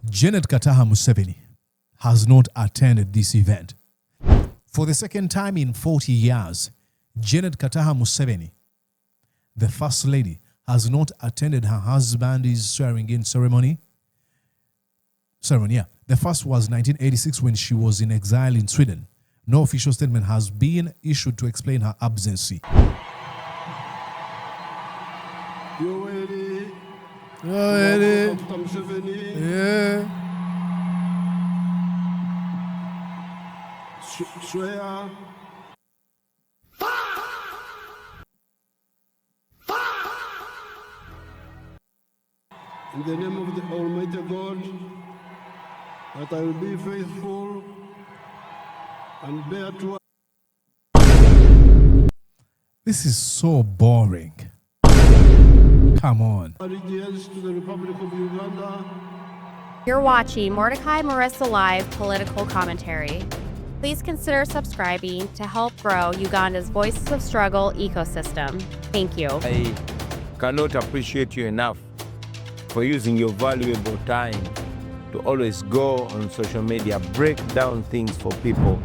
Janet Kataha Museveni has not attended this event. For the second time in 40 years, Janet Kataha Museveni, the First Lady, has not attended her husband's swearing-in ceremony. The first was 1986 when she was in exile in Sweden. No official statement has been issued to explain her absency. Yoweri Museveni. Yeah. Swear. In the name of the Almighty God, that I will be faithful and bear true. This is so boring. Come on. Allegiance to the Republic of Uganda. You're watching Mordecai Marissa Live Political Commentary. Please consider subscribing to help grow Uganda's Voices of Struggle ecosystem. Thank you. I cannot appreciate you enough for using your valuable time to always go on social media, break down things for people.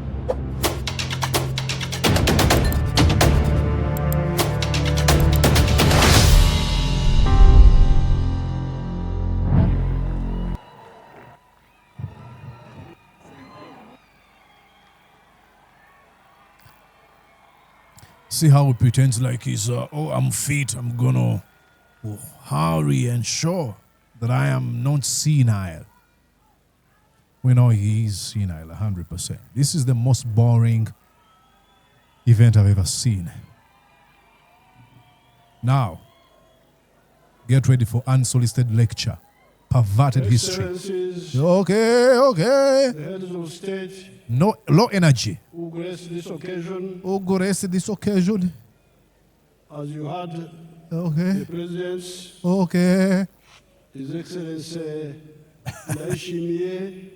See how he pretends like he's, I'm fit, I'm gonna hurry and show that I am not senile. We know he is senile 100%. This is the most boring event I've ever seen. Now, get ready for unsolicited lecture. Perverted history. Okay. The heads of state No, low energy. who grace this occasion, Who grace this occasion? as you had Okay. the presence, Okay. His Excellency Ndayishimiye,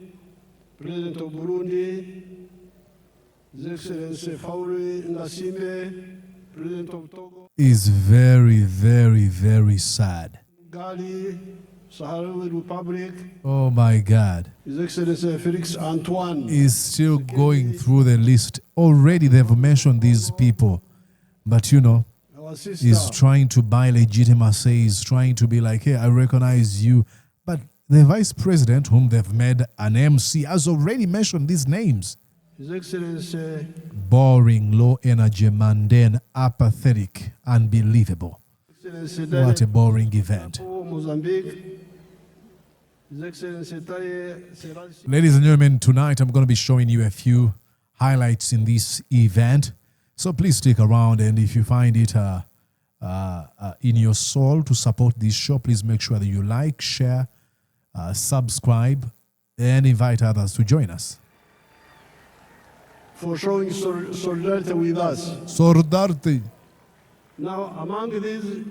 President of Burundi, His Excellency Faure Ngasime, President of Togo, Is very, very, very sad. Gali, Sahrawi Republic, Oh my God. His Excellency Felix Antoine, Is still going through the list. Already they've mentioned these people. But our sister, he's trying to buy legitimacy. He's trying to be like, hey, I recognize you. But the vice president, whom they've made an MC, has already mentioned these names. His Excellency Boring, low energy, mundane, apathetic, unbelievable. What a boring event. Mozambique, His Excellency Taye Selassie, Ladies and gentlemen, tonight I'm going to be showing you a few highlights in this event. So please stick around, and if you find it in your soul to support this show, please make sure that you like, share, subscribe, and invite others to join us. for showing solidarity with us. Solidarity. Now, among these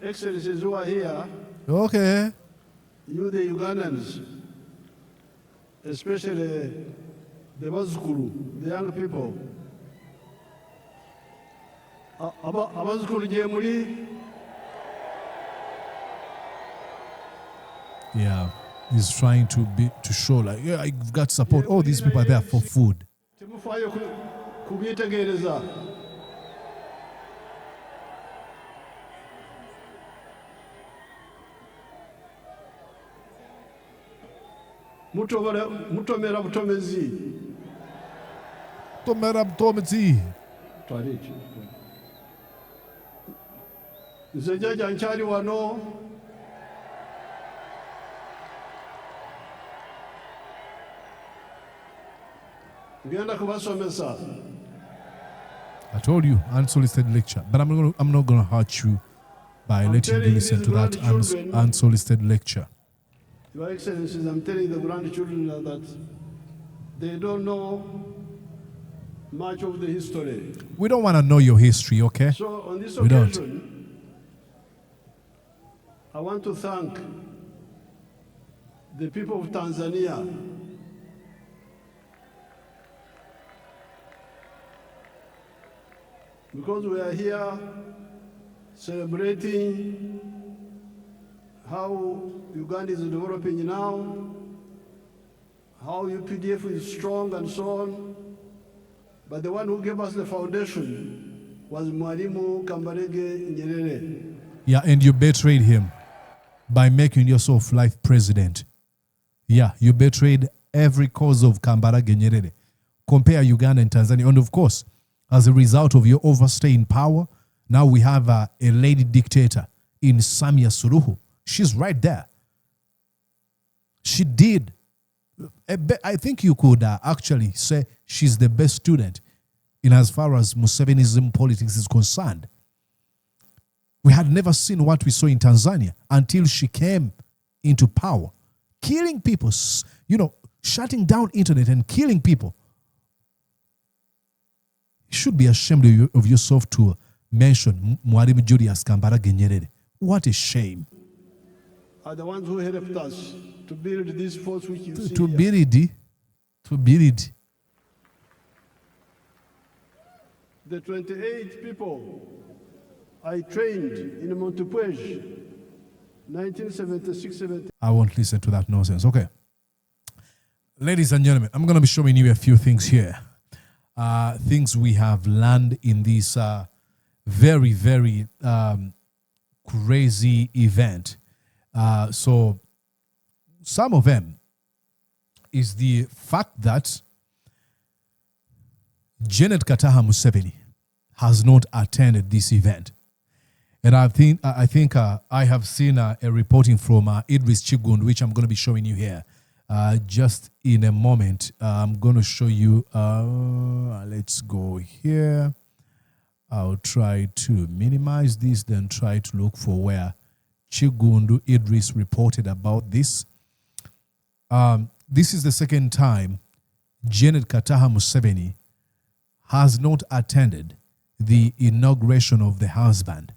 excellencies who are here, Okay. you the Ugandans, especially the Bazukulu, the young people, Abazukulu Jemuli, Yeah. He's trying to show like, yeah, I've got support. All these people are there for food. temufayo kubyetegereza. Mutomera butomezi. Tometi. Twaliki. Nze jjajja nkyali wano. Ngenda kubasomesa. I told you, unsolicited lecture. But I'm not gonna hurt you by letting you telling listen these to that grandchildren- unsolicited lecture. Your Excellencies, I'm telling the grandchildren that they don't know much of the history. We don't want to know your history, okay? So on this We don't. occasion, I want to thank the people of Tanzania because we are here celebrating how Uganda is developing now how UPDF is strong and so on. But the one who gave us the foundation was Mwalimu Kambarage Nyerere. Yeah, and you betrayed him by making yourself life president. Yeah, you betrayed every cause of Kambarage Nyerere. Compare Uganda and Tanzania. And of course, as a result of your overstay in power, now we have a lady dictator in Samia Suluhu. She's right there. She did. I think you could actually say she's the best student in as far as Musevenism politics is concerned. We had never seen what we saw in Tanzania until she came into power. Killing people, shutting down internet and killing people. You should be ashamed of yourself to mention Mwalimu Julius Kambarage Nyerere. What a shame. Are the ones who helped us to build this force which you see To here. build it. The 28 people I trained in Montepuez, 1976-70. I won't listen to that nonsense. Okay. Ladies and gentlemen, I'm going to be showing you a few things here. Things we have learned in this very, very crazy event. So some of them is the fact that Janet Kataha Museveni has not attended this event. And I think I have seen a reporting from Idris Chigund, which I'm going to be showing you here. Just in a moment, I'm going to show you. Let's go here. I'll try to minimize this, then try to look for where Chigundu Idris reported about this. This is the second time Janet Kataha Museveni has not attended the inauguration of the husband.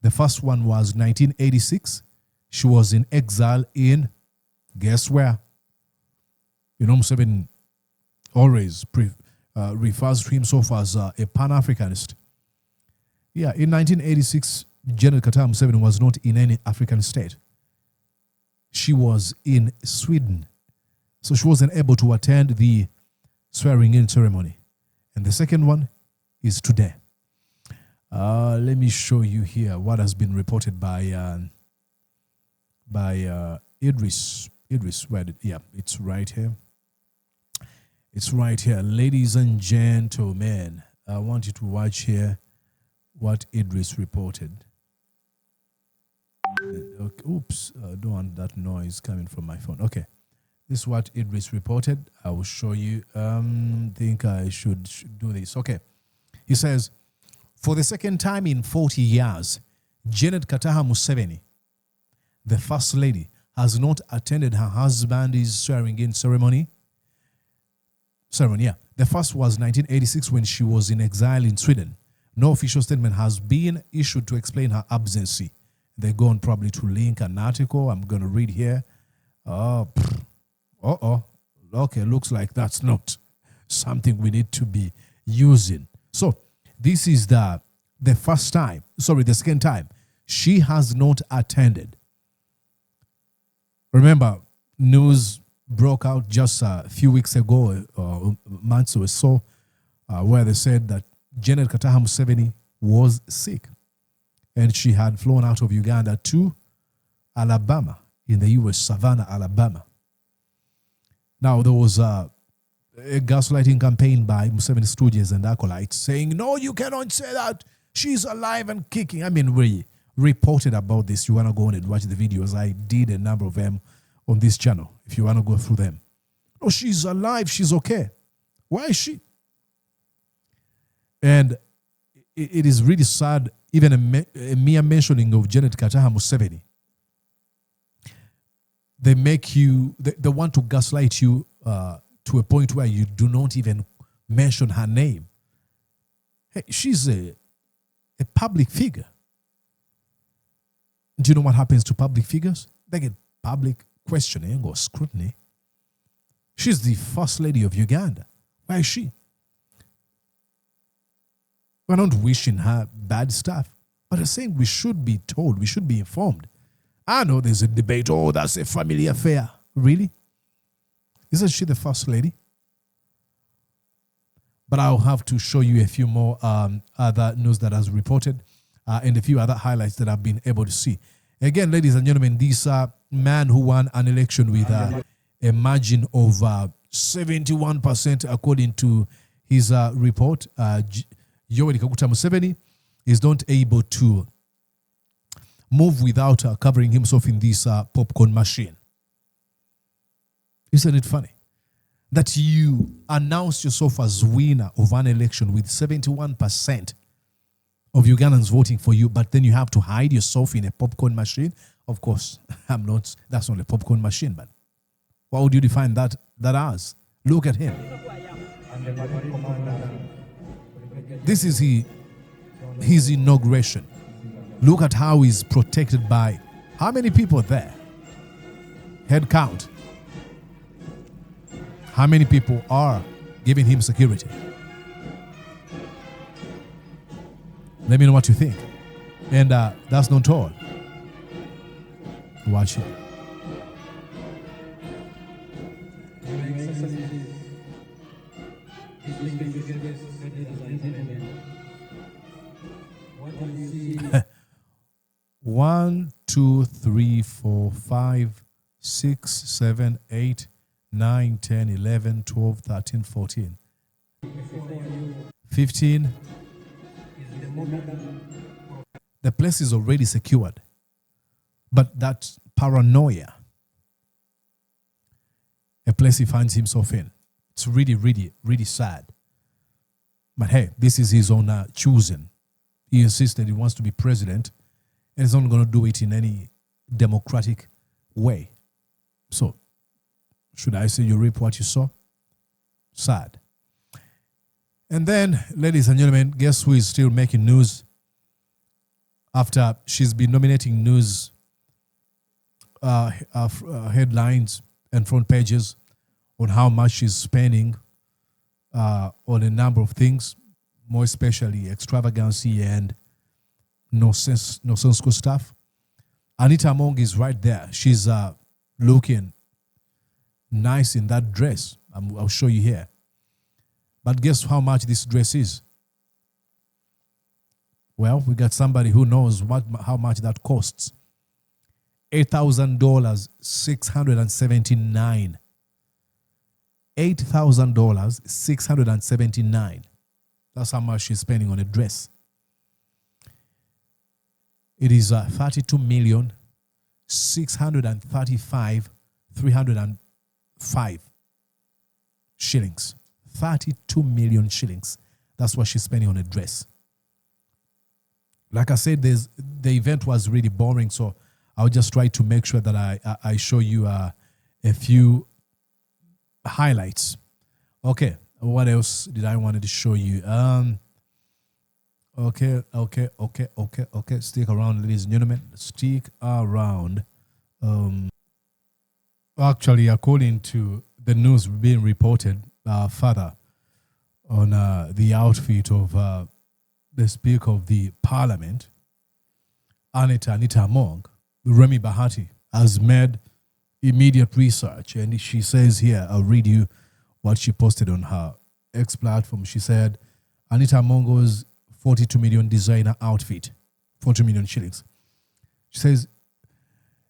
The first one was 1986. She was in exile in, guess where? Museveni always refers to himself as a Pan-Africanist. Yeah, in 1986, Janet Kataha Museveni was not in any African state. She was in Sweden. So she wasn't able to attend the swearing-in ceremony. And the second one is today. Let me show you here what has been reported by Idris. Yeah, it's right here. It's right here. Ladies and gentlemen, I want you to watch here what Idris reported. Okay, oops, I don't want that noise coming from my phone. Okay, this is what Idris reported. I will show you. Think I should do this. Okay, he says, for the second time in 40 years, Janet Kataha Museveni, the First Lady, has not attended her husband's swearing-in ceremony. Yeah. The first was 1986 when she was in exile in Sweden. No official statement has been issued to explain her absency. They go on probably to link an article. I'm going to read here. Okay, looks like that's not something we need to be using. So this is the second time she has not attended. Remember, news broke out just a few weeks ago, months or so, where they said that Janet Kataha Museveni was sick. And she had flown out of Uganda to Alabama, in the U.S., Savannah, Alabama. Now, there was a gaslighting campaign by Museveni stooges and acolytes saying, no, you cannot say that. She's alive and kicking. I mean, we reported about this. You want to go on and watch the videos. I did a number of them on this channel, if you want to go through them. No, she's alive. She's okay. Why is she? And it is really sad, even a mere mentioning of Janet Kataha Museveni. They want to gaslight you to a point where you do not even mention her name. Hey, she's a public figure. Do you know what happens to public figures? They get public questioning or scrutiny. She's the First Lady of Uganda. Why is she? We're not wishing her bad stuff, but I'm saying we should be told, we should be informed. I know there's a debate, that's a family affair. Really? Isn't she the first lady? But I'll have to show you a few more other news that has reported and a few other highlights that I've been able to see. Again, ladies and gentlemen, this man who won an election with a margin of 71%, according to his report, Yoweri Museveni, is not able to move without covering himself in this popcorn machine. Isn't it funny that you announce yourself as winner of an election with 71% of Ugandans voting for you, but then you have to hide yourself in a popcorn machine? Of course, that's not a popcorn machine, but what would you define that as? Look at him. This is his inauguration. Look at how he's protected by how many people there? Head count. How many people are giving him security? Let me know what you think. And that's not all. Watch it. One, 2, 3, 4, 5, 6, 7, 8, 9, 10, 11, 12, 13, 14, 15. The place is already secured. But that paranoia, a place he finds himself in, it's really, really, really sad. But hey, this is his own choosing. He insisted he wants to be president, and he's not going to do it in any democratic way. So, should I say you reap what you sow? Sad. And then, ladies and gentlemen, guess who is still making news after she's been nominating news headlines and front pages on how much she's spending on a number of things, more especially extravagancy and nonsensical stuff. Anita Among is right there. She's looking nice in that dress. I'll show you here. But guess how much this dress is? Well, we got somebody who knows how much that costs. $8,000, $679. $8,000, $679. That's how much she's spending on a dress. It is 32,635,305 shillings. 32 million shillings. That's what she's spending on a dress. Like I said, the event was really boring, so I'll just try to make sure that I show you a few highlights. Okay, what else did I wanted to show you? Okay. Stick around, ladies and gentlemen. Stick around. Actually, according to the news being reported further on the outfit of the Speaker of the Parliament, Anita Among, Remy Bahati, has made immediate research. And she says here, I'll read you what she posted on her X platform. She said, Anita Amongo's 42 million designer outfit, 40 million shillings. She says,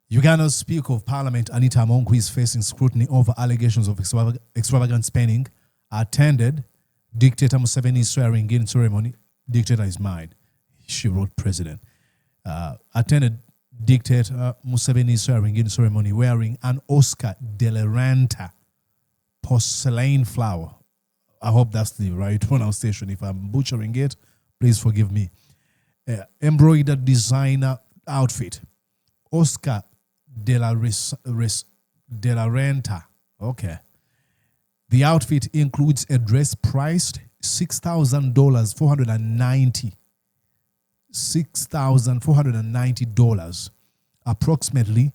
Uganda's Speaker of Parliament, Anita Among, who is facing scrutiny over allegations of extravagant spending, attended Dictator Museveni's swearing-in ceremony. Dictator is mine. She wrote president. Attended Dictator Museveni's swearing-in ceremony wearing an Oscar de la Renta porcelain flower. I hope that's the right pronunciation. If I'm butchering it, please forgive me. Embroidered designer outfit. Oscar de la Renta. Okay. The outfit includes a dress priced $6,490. $6,490, approximately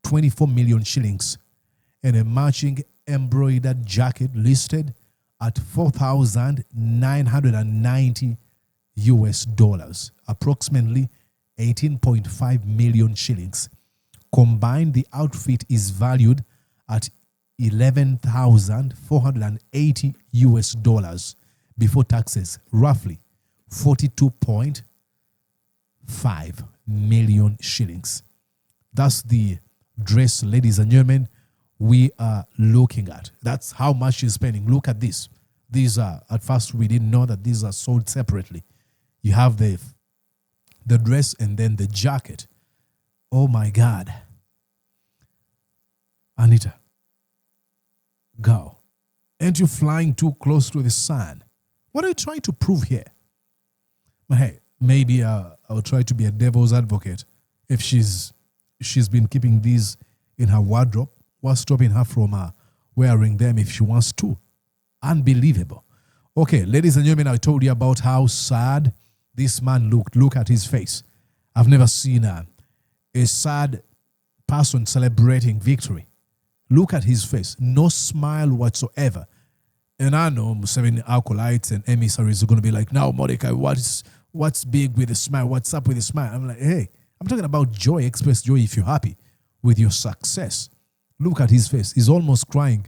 24 million shillings, and a matching embroidered jacket listed at $4,990 US, approximately 18.5 million shillings. Combined, the outfit is valued at 11,480 US dollars before taxes, roughly 42.5 million shillings. That's the dress, ladies and gentlemen, we are looking at. That's how much she's spending. Look at this. These are, at first we didn't know that these are sold separately. You have the dress and then the jacket. Oh my God. Anita, go. Aren't you flying too close to the sun? What are you trying to prove here? But hey, maybe I'll try to be a devil's advocate. If she's been keeping these in her wardrobe, what's stopping her from wearing them if she wants to? Unbelievable. Okay, ladies and gentlemen, I told you about how sad this man looked. Look at his face. I've never seen a sad person celebrating victory. Look at his face. No smile whatsoever. And I know Museveni acolytes and emissaries are going to be like, now, Mordecai, what's big with the smile? What's up with the smile? I'm like, hey, I'm talking about joy. Express joy if you're happy with your success. Look at his face. He's almost crying.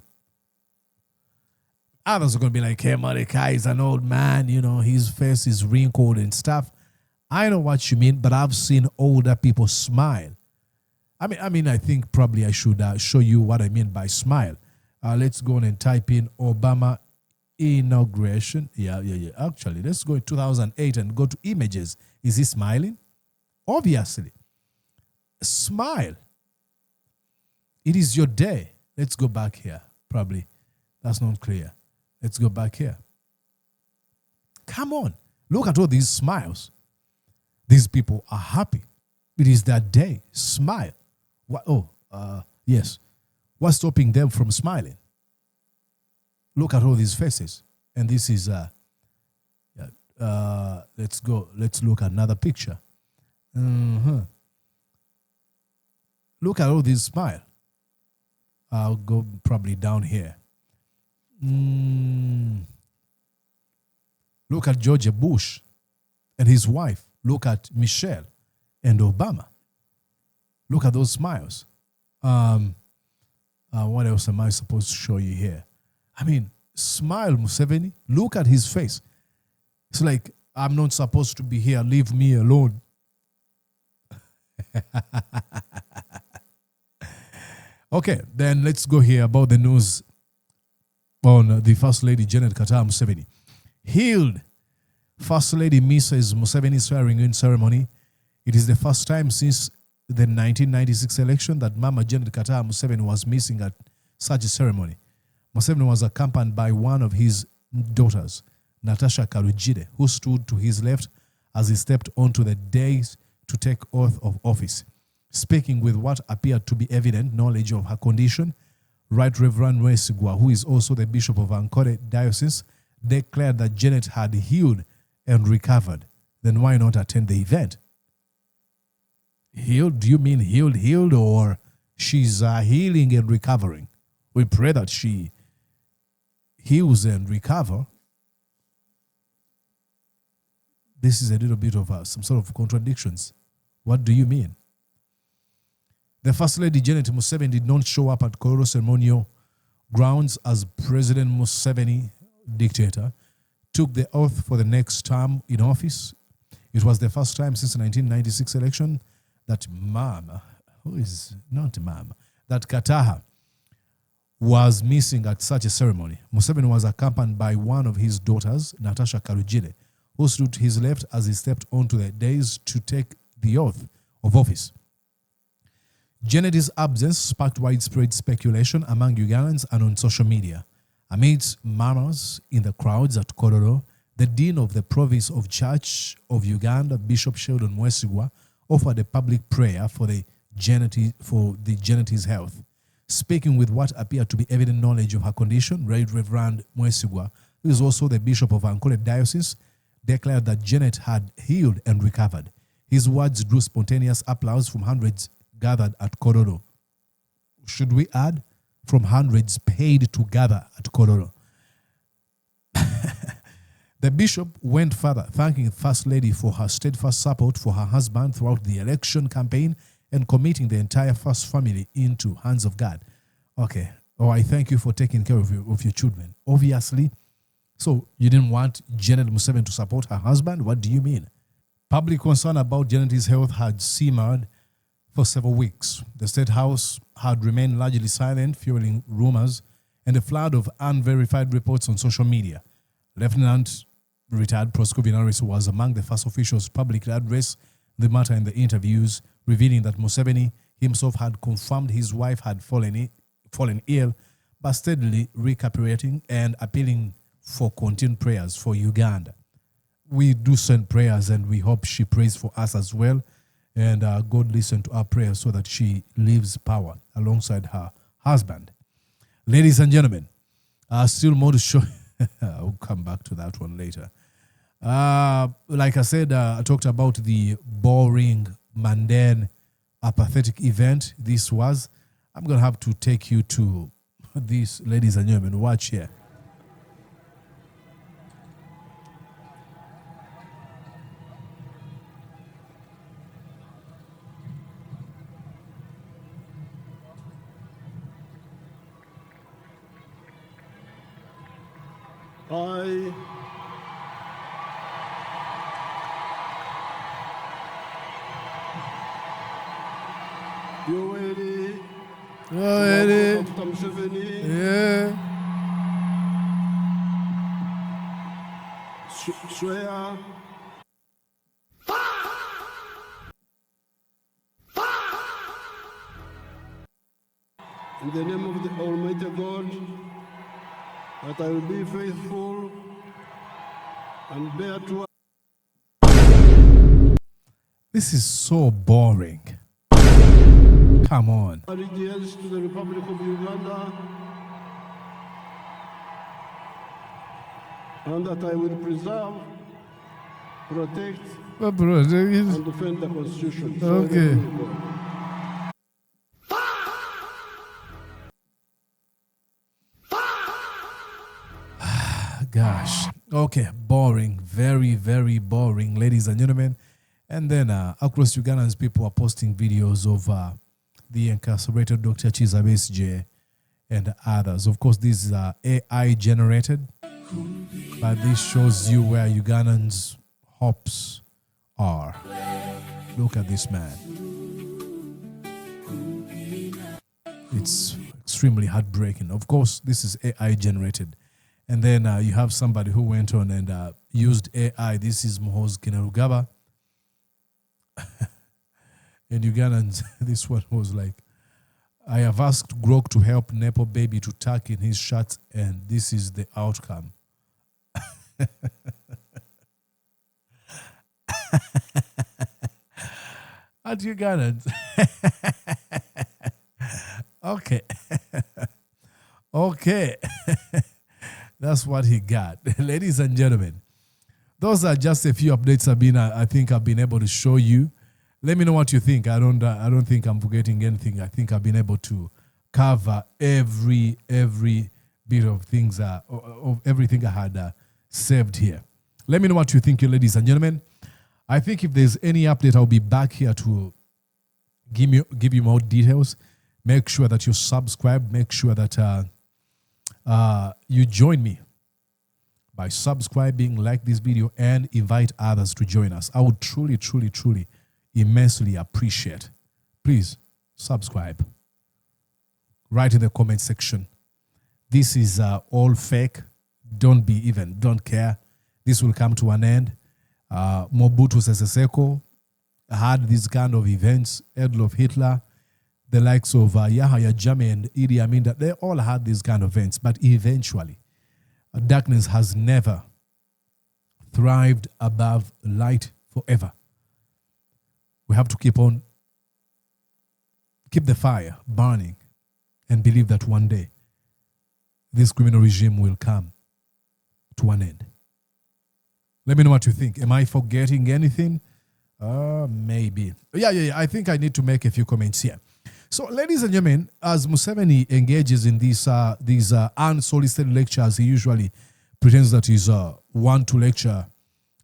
Others are going to be like, hey, Mordecai is an old man. You know, his face is wrinkled and stuff. I know what you mean, but I've seen older people smile. I mean, I think probably I should show you what I mean by smile. Let's go on and type in Obama inauguration. Yeah. Actually, let's go in 2008 and go to images. Is he smiling? Obviously. Smile. It is your day. Let's go back here. Probably. That's not clear. Let's go back here. Come on. Look at all these smiles. These people are happy. It is their day. Smile. What? Yes. What's stopping them from smiling? Look at all these faces. And this is, let's go. Let's look at another picture. Look at all these smile. I'll go probably down here. Look at George Bush and his wife. Look at Michelle and Obama. Look at those smiles. What else am I supposed to show you here? I mean, smile, Museveni. Look at his face. It's like, I'm not supposed to be here. Leave me alone. Okay, then let's go here about the news on the First Lady Janet Kataa Museveni. Healed. First Lady Mrs. Museveni's swearing-in ceremony. It is the first time since the 1996 election that Mama Janet Kataa Museveni was missing at such a ceremony. Museveni was accompanied by one of his daughters, Natasha Karujide, who stood to his left as he stepped onto the dais to take oath of office. Speaking with what appeared to be evident knowledge of her condition, Right Reverend Mwesigwa, who is also the Bishop of Ankole Diocese, declared that Janet had healed and recovered. Then why not attend the event? Healed? Do you mean healed, or she's healing and recovering? We pray that she heals and recover. This is a little bit of some sort of contradictions. What do you mean? The First Lady Janet Museveni did not show up at Kololo ceremonial grounds as President Museveni, dictator, took the oath for the next term in office. It was the first time since the 1996 election that that Kataha was missing at such a ceremony. Museveni was accompanied by one of his daughters, Natasha Karujide, who stood to his left as he stepped onto the dais to take the oath of office. Janet's absence sparked widespread speculation among Ugandans and on social media. Amidst murmurs in the crowds at Kololo, the Dean of the Province of Church of Uganda, Bishop Sheldon Mwesigwa, offered a public prayer for Janet's health. Speaking with what appeared to be evident knowledge of her condition, Right Reverend Mwesigwa, who is also the Bishop of Ankole Diocese, declared that Janet had healed and recovered. His words drew spontaneous applause from hundreds gathered at Kololo. Should we add? From hundreds paid to gather at Kololo. The bishop went further, thanking First Lady for her steadfast support for her husband throughout the election campaign and committing the entire First family into hands of God. Okay, or I thank you for taking care of your children. Obviously. So you didn't want Janet Museveni to support her husband? What do you mean? Public concern about Janet's health had simmered for several weeks. The State House had remained largely silent, fueling rumors and a flood of unverified reports on social media. Lieutenant retired Prosco Vinaris was among the first officials to publicly address the matter in the interviews, revealing that Museveni himself had confirmed his wife had fallen ill, but steadily recuperating and appealing for continued prayers for Uganda. We do send prayers and we hope she prays for us as well. And God listen to our prayers so that she lives power alongside her husband. Ladies and gentlemen, still more to show. I'll come back to that one later. Like I said, I talked about the boring, mundane, apathetic event this was. I'm going to have to take you to this, ladies and gentlemen. Watch here. I, Yoweri Museveni, swear in the name of the Almighty God that I will be faithful and bear true This is so boring. Come on. allegiance to the Republic of Uganda, and that I will preserve, protect, and defend the Constitution. So help Okay. me God. Gosh. Okay. Boring. Very, very boring, ladies and gentlemen. And then across Ugandans, people are posting videos of the incarcerated Dr. Chiza Besigye and others. Of course, these are AI generated, but this shows you where Ugandans' hopes are. Look at this man. It's extremely heartbreaking. Of course, this is AI generated. And then you have somebody who went on and used AI. This is Mohoz Kainerugaba. And Ugandans, this one was like, I have asked Grok to help Nepo baby to tuck in his shirt, and this is the outcome. At Ugandans. Okay. Okay. That's what he got. Ladies and gentlemen, those are just a few updates I think I've been able to show you. Let me know what you think. I don't think I'm forgetting anything. I think I've been able to cover every bit of things, of everything I had saved here. Let me know what you think, you ladies and gentlemen. I think if there's any update, I'll be back here to give you more details. Make sure that you subscribe. Make sure that you join me by subscribing, like this video, and invite others to join us. I would truly, truly, truly, immensely appreciate. Please subscribe. Write in the comment section. This is all fake. Don't care. This will come to an end. Mobutu Sese Seko had these kind of events. Adolf Hitler, the likes of Yahya Jammeh and Idi Amin, that they all had these kind of events. But eventually, darkness has never thrived above light forever. We have to keep the fire burning and believe that one day this criminal regime will come to an end. Let me know what you think. Am I forgetting anything? Maybe. Yeah. I think I need to make a few comments here. So, ladies and gentlemen, as Museveni engages in these unsolicited lectures, he usually pretends that he's one to lecture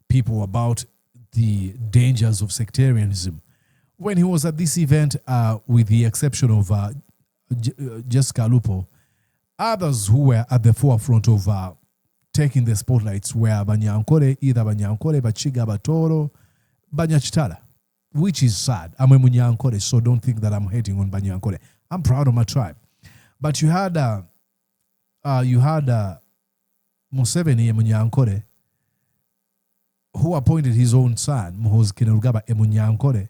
people about the dangers of sectarianism. When he was at this event, with the exception of Jessica Lupo, Others who were at the forefront of taking the spotlights were Banyankole, either Banyankole, Bachiga, Batoro, Banyachitala, which is sad. I'm a Munyankole, so don't think that I'm hating on Banyankole. I'm proud of my tribe. But you had Museveni Munyankole, who appointed his own son, Muhoozi Kainerugaba Munyankole.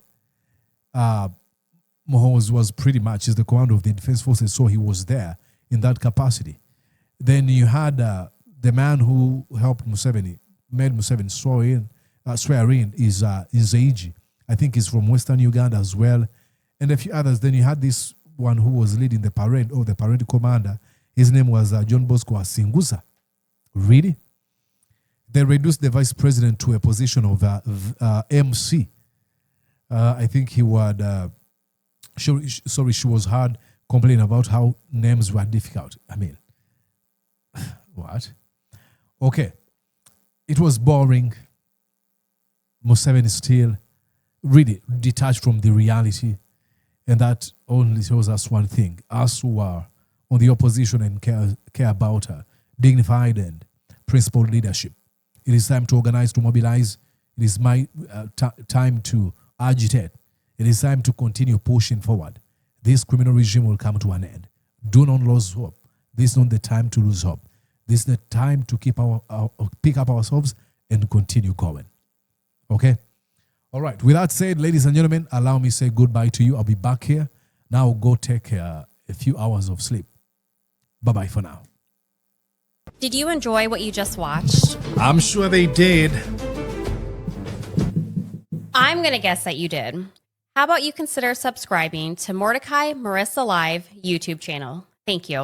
Muhoozi was pretty much is the commander of the defense forces, so he was there in that capacity. Then you had the man who helped Museveni, made Museveni swear in is Zaiji. I think he's from Western Uganda as well, and a few others. Then you had this one who was leading the parade, or the parade commander. His name was John Bosco Asinguza. Really? They reduced the vice president to a position of MC. I think he would. She was hard complaining about how names were difficult. I mean, what? Okay. It was boring. Museveni still really detached from the reality. And that only shows us one thing. Us who are on the opposition and care about dignified and principled leadership. It is time to organize, to mobilize. It is my time to agitate. It is time to continue pushing forward. This criminal regime will come to an end. Do not lose hope. This is not the time to lose hope. This is the time to pick up ourselves and continue going. Okay? All right. With that said, ladies and gentlemen, allow me to say goodbye to you. I'll be back here. Now go take a few hours of sleep. Bye-bye for now. Did you enjoy what you just watched? I'm sure they did. I'm going to guess that you did. How about you consider subscribing to Mordecai Marissa Live YouTube channel? Thank you.